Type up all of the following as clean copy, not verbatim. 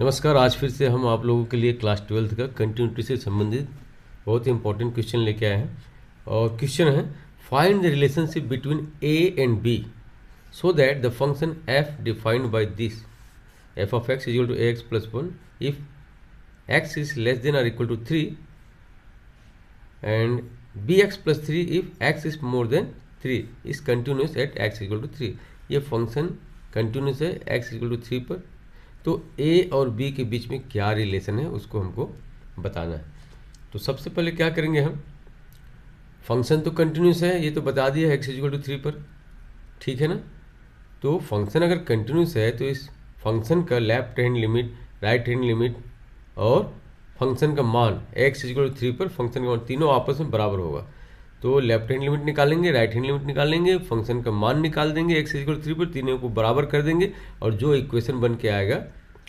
नमस्कार। आज फिर से हम आप लोगों के लिए क्लास 12th का कंटिन्यूटी से संबंधित बहुत ही इंपॉर्टेंट क्वेश्चन लेके आए हैं। और क्वेश्चन है find the relationship between A and B so that the function F defined by this F of x equal to A x plus 1 if X is less than और equal to 3 and B x plus 3 if X is more than 3 is continuous at X equal to 3। ये function continuous है X equal to 3 पर। तो ए और B के बीच में क्या relation है उसको हमको बताना है। तो सबसे पहले क्या करेंगे हम, फंक्शन तो कंटिन्यूस है, ये तो बता दिया एक्स इक्वल टू 3 पर, ठीक है ना। तो फंक्शन अगर कंटिन्यूस है तो इस फंक्शन का left hand limit, right hand limit और फंक्शन का मान एक्स इक्वल टू 3 पर फंक्शन का मान तीनों आपस में बराबर होगा। तो लेफ्ट हैंड लिमिट निकालेंगे, राइट हैंड लिमिट निकालेंगे, फंक्शन का मान निकाल देंगे एक्स इक्वल टू 3 पर, तीनों को बराबर कर देंगे और जो इक्वेशन बन के आएगा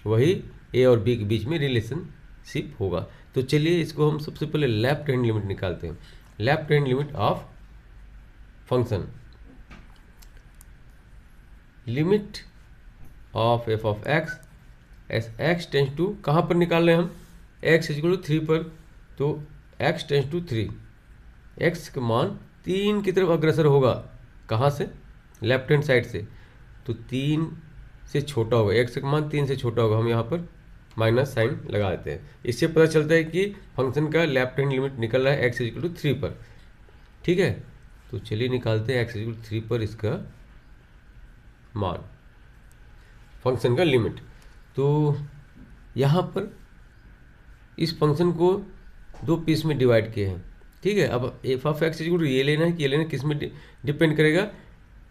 वही ए और बी के बीच में रिलेशनशिप होगा। तो चलिए इसको हम सबसे पहले लेफ्ट हैंड लिमिट निकालते हैं। Left hand limit of function, limit of f of x as x tends to, कहाँ पर निकाल रहे हैं हम, एक्स इक्वल टू 3 पर। तो एक्स टेंस टू 3, एक्स का मान 3 की तरफ अग्रसर होगा, कहाँ से, लेफ्ट हैंड साइड से। तो 3 से छोटा होगा, एक्स का मान 3 से छोटा होगा, हम यहाँ पर माइनस साइन लगा देते हैं। इससे पता चलता है कि फंक्शन का लेफ्ट हैंड लिमिट निकल रहा है एक्स इक्वल टू 3 पर, ठीक है। तो चलिए निकालते हैं एक्स इक्वल टू 3 पर इसका मान, फंक्शन का लिमिट। तो यहाँ पर इस फंक्शन को दो पीस में डिवाइड किए हैं, ठीक है। अब f of x equal to ये लेना है कि ये लेना है, किस में डिपेंड करेगा,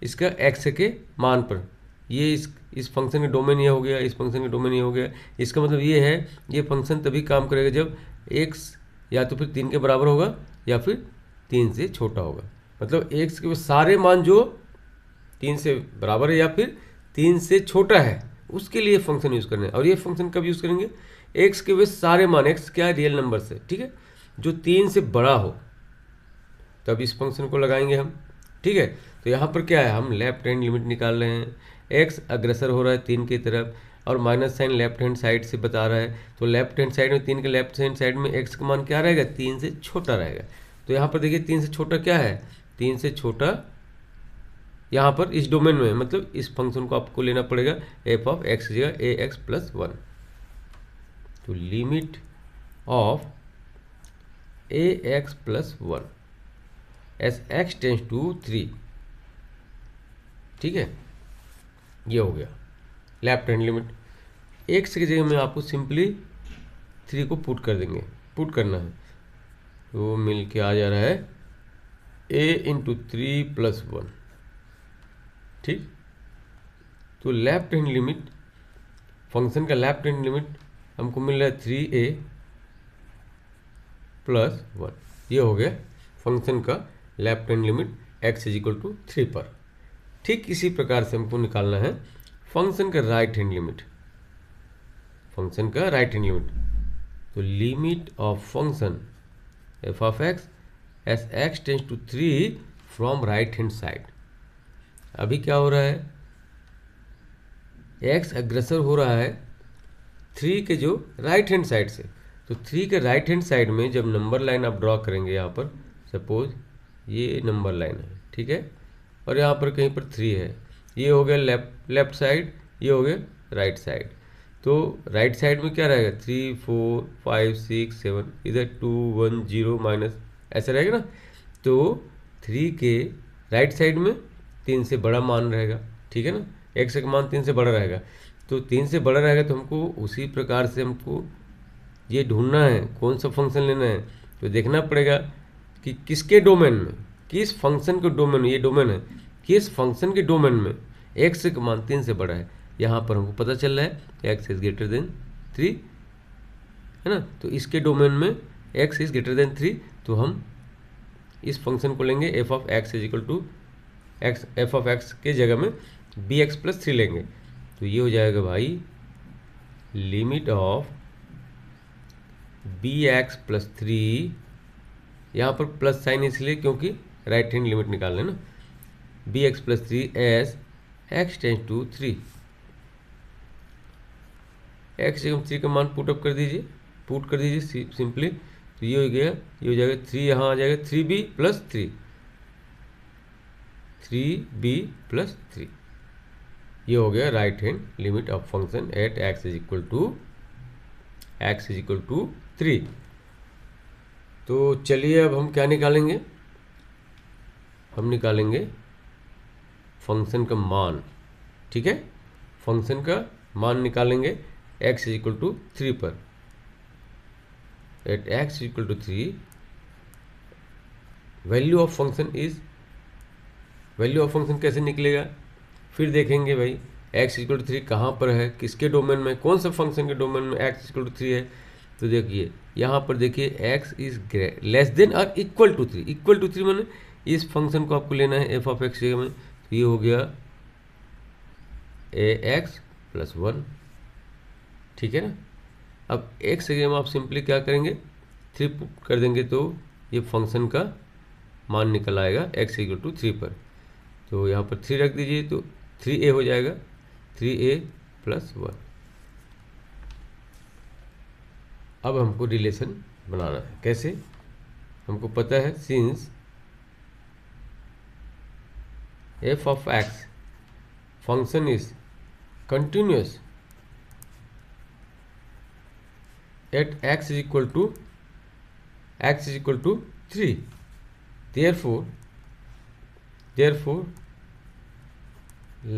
इसका एक्स के मान पर। ये इस फंक्शन का डोमेन ये हो गया, इस फंक्शन का डोमेन ये हो गया। इसका मतलब ये है ये फंक्शन तभी काम करेगा जब एक्स या तो फिर 3 के बराबर होगा या फिर 3 से छोटा होगा। मतलब एक्स के सारे मान जो 3 से बराबर है या फिर 3 से छोटा है उसके लिए फंक्शन यूज़ करना है। और ये फंक्शन कब यूज़ करेंगे, एक्स के वे सारे मान, एक्स क्या है, रियल नंबर से, ठीक है, जो 3 से बड़ा हो तब इस फंक्शन को लगाएंगे हम, ठीक है। तो यहाँ पर क्या है, हम लेफ्ट हैंड लिमिट निकाल रहे हैं, एक्स अग्रसर हो रहा है 3 की तरफ और minus sign left hand side से बता रहा है। तो लेफ्ट हैंड साइड में 3 के लेफ्ट हैंड साइड में एक्स का मान क्या रहेगा, 3 से छोटा रहेगा। तो यहाँ पर देखिए 3 से छोटा क्या है, 3 से छोटा यहाँ पर इस डोमेन में, मतलब इस फंक्शन को आपको लेना पड़ेगा एफ ऑफ एक्स की जगह ए एक्स प्लस 1। तो limit of a x plus 1 as x tends to 3, ठीक है, ये हो गया लेफ्ट हैंड लिमिट। एक्स की जगह में आपको सिंपली 3 को पुट कर देंगे, पुट करना है। तो मिल के आ जा रहा है ए इंटू 3 प्लस 1, ठीक। तो लेफ्ट हैंड लिमिट, फंक्शन का लेफ्ट हैंड लिमिट हमको मिल रहा है 3a प्लस 1, ये हो गया फंक्शन का left hand limit x is equal to 3 पर। ठीक इसी प्रकार से हमको निकालना है फंक्शन का राइट हैंड लिमिट, फंक्शन का राइट हैंड लिमिट। तो limit of function f of x as x tends to 3 from right hand side. अभी क्या हो रहा है, एक्स अग्रसर हो रहा है 3 के जो राइट हैंड साइड से। तो 3 के राइट हैंड साइड में जब नंबर लाइन आप ड्रॉ करेंगे, यहाँ पर सपोज ये नंबर लाइन है, ठीक है, और यहाँ पर कहीं पर 3 है, ये हो गया लेफ्ट साइड, ये हो गया राइट साइड। तो राइट साइड में क्या रहेगा, 3 4 5 6 7, इधर 2 1 0 माइनस ऐसा रहेगा ना। तो 3 के राइट साइड में 3 से बड़ा मान रहेगा, ठीक है ना, एक्स का मान 3 से बड़ा रहेगा। तो 3 से बड़ा रहेगा तो हमको उसी प्रकार से हमको ये ढूंढना है कौन सा फंक्शन लेना है। तो देखना पड़ेगा कि किसके डोमेन में, किस फंक्शन के डोमेन में, ये डोमेन है, किस फंक्शन के डोमेन में एक्स का मान 3 से बड़ा है। यहाँ पर हमको पता चल रहा है एक्स इज ग्रेटर देन 3, है ना। तो इसके डोमेन में एक्स इज ग्रेटर देन 3, तो हम इस फंक्शन को लेंगे f of x is equal to x, f of x के जगह में बी एक्स प्लस 3 लेंगे। तो ये हो जाएगा भाई limit of b x plus 3, यहाँ पर प्लस साइन इसलिए क्योंकि राइट हैंड लिमिट निकाल लेना, b x plus 3 as x tends to 3, x जगह 3 का मान पुट कर दीजिए सिंपली। तो ये हो गया, ये हो जाएगा 3, यहाँ आ जाएगा 3b प्लस 3, 3b प्लस 3। ये हो गया right hand limit of function at x is equal to 3। तो चलिए अब हम क्या निकालेंगे, हम निकालेंगे फंक्शन का मान। ठीक है, फंक्शन का मान निकालेंगे x इज इक्वल टू 3 पर। At x is equal to 3 value of function कैसे निकलेगा, फिर देखेंगे भाई x इक्वल टू 3 कहाँ पर है, किसके डोमेन में, कौन सा फंक्शन के डोमेन में x इक्वल टू 3 है। तो देखिए यहाँ पर देखिए x इज लेस देन और इक्वल टू 3। इक्वल टू 3 मैंने इस फंक्शन को आपको लेना है f ऑफ x में। तो ये हो गया ax प्लस 1। ठीक है ना। अब x जगह में आप सिंपली क्या करेंगे, 3 कर देंगे तो ये फंक्शन का मान निकल आएगा x इक्वल टू 3 पर। तो यहाँ पर 3 रख दीजिए तो 3a हो जाएगा, 3a प्लस 1। अब हमको रिलेशन बनाना है, कैसे, हमको पता है since f of x function is continuous at x is equal to 3, therefore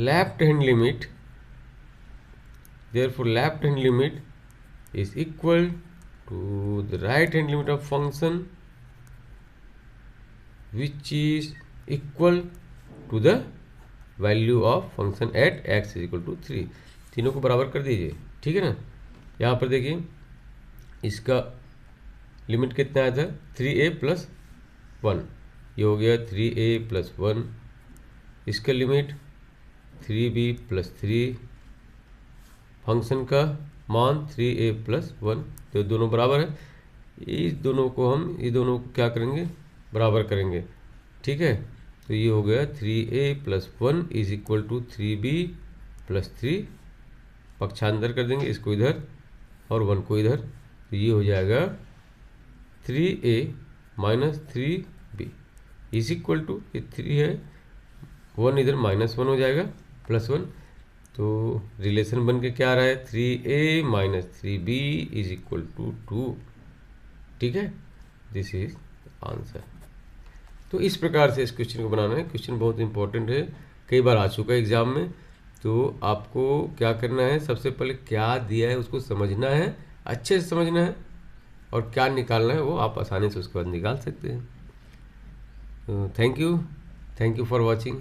left hand limit is equal to the right hand limit of function which is equal to the value of function at x is equal to 3। तीनों को बराबर कर दीजिए। ठीक है ना। यहाँ पर देखिए इसका लिमिट कितना आया था, 3a प्लस 1। ये हो गया 3a प्लस 1। इसका लिमिट 3b प्लस 3। फंक्शन का मान 3a प्लस 1। तो दोनों बराबर है, इस दोनों को हम ये दोनों को क्या करेंगे, बराबर करेंगे। ठीक है। तो ये हो गया 3a plus 1 is equal to 3b plus 3। पक्षांतर कर देंगे, इसको इधर और 1 को इधर। तो ये हो जाएगा 3a minus 3b is equal to, ये 3 है, 1 इधर माइनस 1 हो जाएगा प्लस 1। तो रिलेशन बन के क्या आ रहा है, 3a minus 3b is equal to 2। ठीक है, दिस इज आंसर। तो इस प्रकार से इस क्वेश्चन को बनाना है। क्वेश्चन बहुत इंपॉर्टेंट है, कई बार आ चुका है एग्जाम में। तो आपको क्या करना है, सबसे पहले क्या दिया है उसको समझना है, अच्छे से समझना है, और क्या निकालना है वो आप आसानी से उसके बाद निकाल सकते हैं। Thank you for watching.